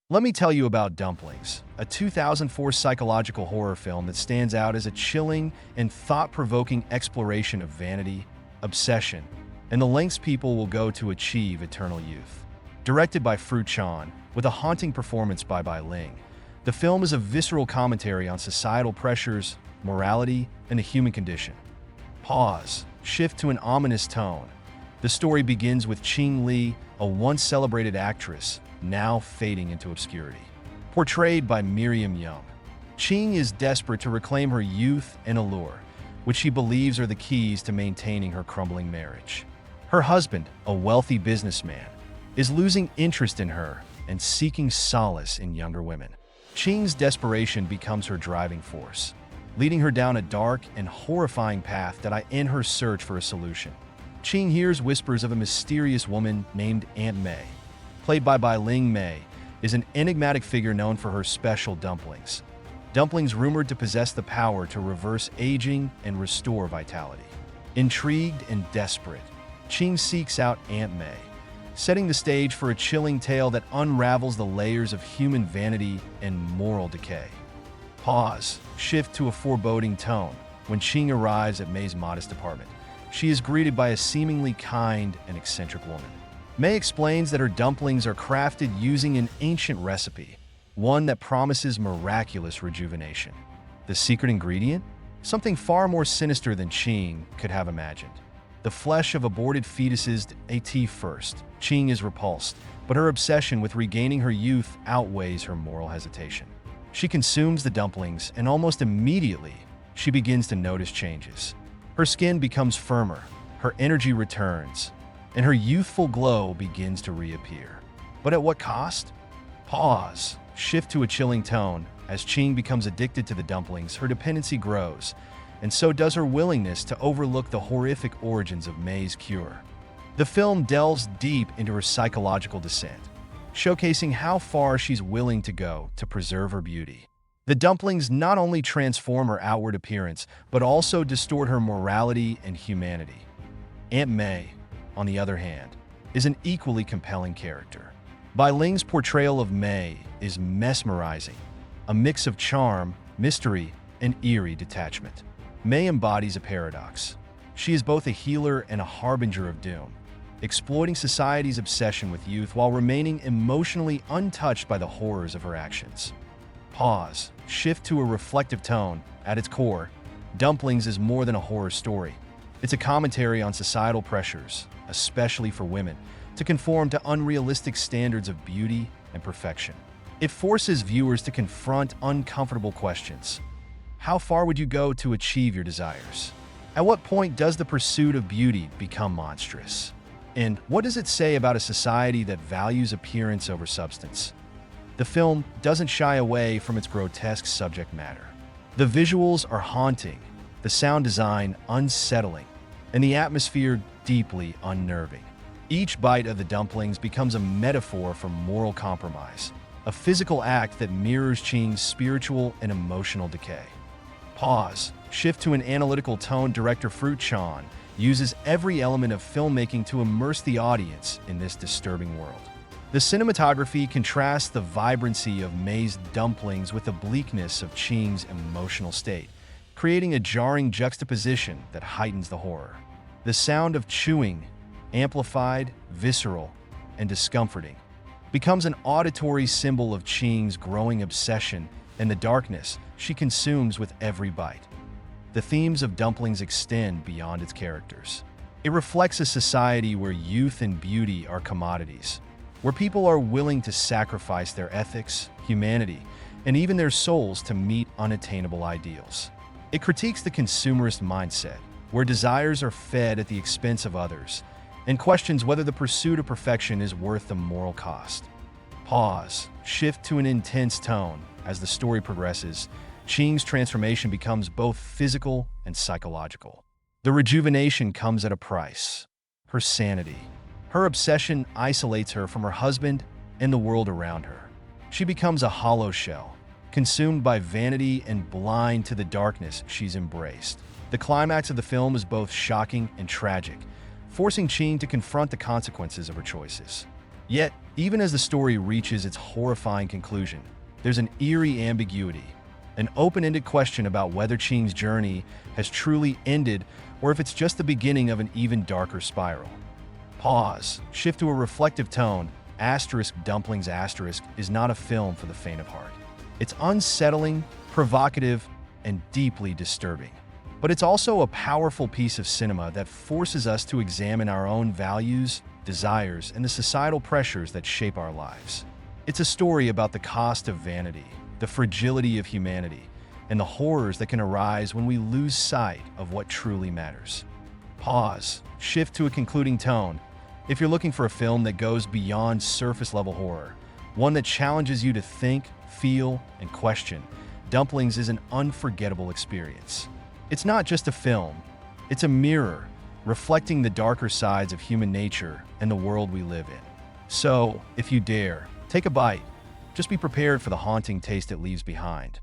Let me tell you about Dumplings, a 2004 psychological horror film that stands out as a chilling and thought-provoking exploration of vanity, obsession, and the lengths people will go to achieve eternal youth. Directed by Fruit Chan, with a haunting performance by Mei Ling, the film is a visceral commentary on societal pressures, morality, and the human condition. Pause. Shift to an ominous tone. The story begins with Qing Li, a once celebrated actress, now fading into obscurity. Portrayed by Miriam Young, Qing is desperate to reclaim her youth and allure, which she believes are the keys to maintaining her crumbling marriage. Her husband, a wealthy businessman, is losing interest in her and seeking solace in younger women. Qing's desperation becomes her driving force, leading her down a dark and horrifying path in her search for a solution. Qing hears whispers of a mysterious woman named Aunt Mei. Played by Mei Ling. Mei is an enigmatic figure known for her special dumplings. Dumplings rumored to possess the power to reverse aging and restore vitality. Intrigued and desperate, Qing seeks out Aunt Mei, setting the stage for a chilling tale that unravels the layers of human vanity and moral decay. Pause. Shift to a foreboding tone. When Qing arrives at Mei's modest apartment, she is greeted by a seemingly kind and eccentric woman. Mei explains that her dumplings are crafted using an ancient recipe, one that promises miraculous rejuvenation. The secret ingredient? Something far more sinister than Qing could have imagined. The flesh of aborted fetuses. At first, Qing is repulsed, but her obsession with regaining her youth outweighs her moral hesitation. She consumes the dumplings, and almost immediately, she begins to notice changes. Her skin becomes firmer, her energy returns, and her youthful glow begins to reappear. But at what cost? Pause. Shift to a chilling tone. As Qing becomes addicted to the dumplings, her dependency grows, and so does her willingness to overlook the horrific origins of Mei's cure. The film delves deep into her psychological descent, showcasing how far she's willing to go to preserve her beauty. The dumplings not only transform her outward appearance, but also distort her morality and humanity. Aunt Mei, on the other hand, is an equally compelling character. Mei Ling's portrayal of Mei is mesmerizing, a mix of charm, mystery, and eerie detachment. Mei embodies a paradox. She is both a healer and a harbinger of doom, exploiting society's obsession with youth while remaining emotionally untouched by the horrors of her actions. Pause. Shift to a reflective tone. At its core, Dumplings is more than a horror story. It's a commentary on societal pressures, especially for women, to conform to unrealistic standards of beauty and perfection. It forces viewers to confront uncomfortable questions. How far would you go to achieve your desires? At what point does the pursuit of beauty become monstrous? And what does it say about a society that values appearance over substance? The film doesn't shy away from its grotesque subject matter. The visuals are haunting, the sound design unsettling, and the atmosphere deeply unnerving. Each bite of the dumplings becomes a metaphor for moral compromise, a physical act that mirrors Qing's spiritual and emotional decay. Pause. Shift to an analytical tone. Director Fruit Chan uses every element of filmmaking to immerse the audience in this disturbing world. The cinematography contrasts the vibrancy of Mei's dumplings with the bleakness of Qing's emotional state, creating a jarring juxtaposition that heightens the horror. The sound of chewing, amplified, visceral, and discomforting, becomes an auditory symbol of Qing's growing obsession and the darkness she consumes with every bite. The themes of Dumplings extend beyond its characters. It reflects a society where youth and beauty are commodities, where people are willing to sacrifice their ethics, humanity, and even their souls to meet unattainable ideals. It critiques the consumerist mindset, where desires are fed at the expense of others, and questions whether the pursuit of perfection is worth the moral cost. Pause. Shift to an intense tone. As the story progresses, Qing's transformation becomes both physical and psychological. The rejuvenation comes at a price: her sanity. Her obsession isolates her from her husband and the world around her. She becomes a hollow shell, consumed by vanity and blind to the darkness she's embraced. The climax of the film is both shocking and tragic, forcing Qing to confront the consequences of her choices. Yet, Even as the story reaches its horrifying conclusion, there's an eerie ambiguity, an open-ended question about whether Qing's journey has truly ended or if it's just the beginning of an even darker spiral. Pause. Shift to a reflective tone. Dumplings is not a film for the faint of heart. It's unsettling, provocative, and deeply disturbing. But it's also a powerful piece of cinema that forces us to examine our own values, desires, and the societal pressures that shape our lives. It's a story about the cost of vanity, the fragility of humanity, and the horrors that can arise when we lose sight of what truly matters. Pause. Shift to a concluding tone. If you're looking for a film that goes beyond surface-level horror, one that challenges you to think, feel, and question, Dumplings is an unforgettable experience. It's not just a film, it's a mirror reflecting the darker sides of human nature and the world we live in. So, if you dare, take a bite. Just be prepared for the haunting taste it leaves behind.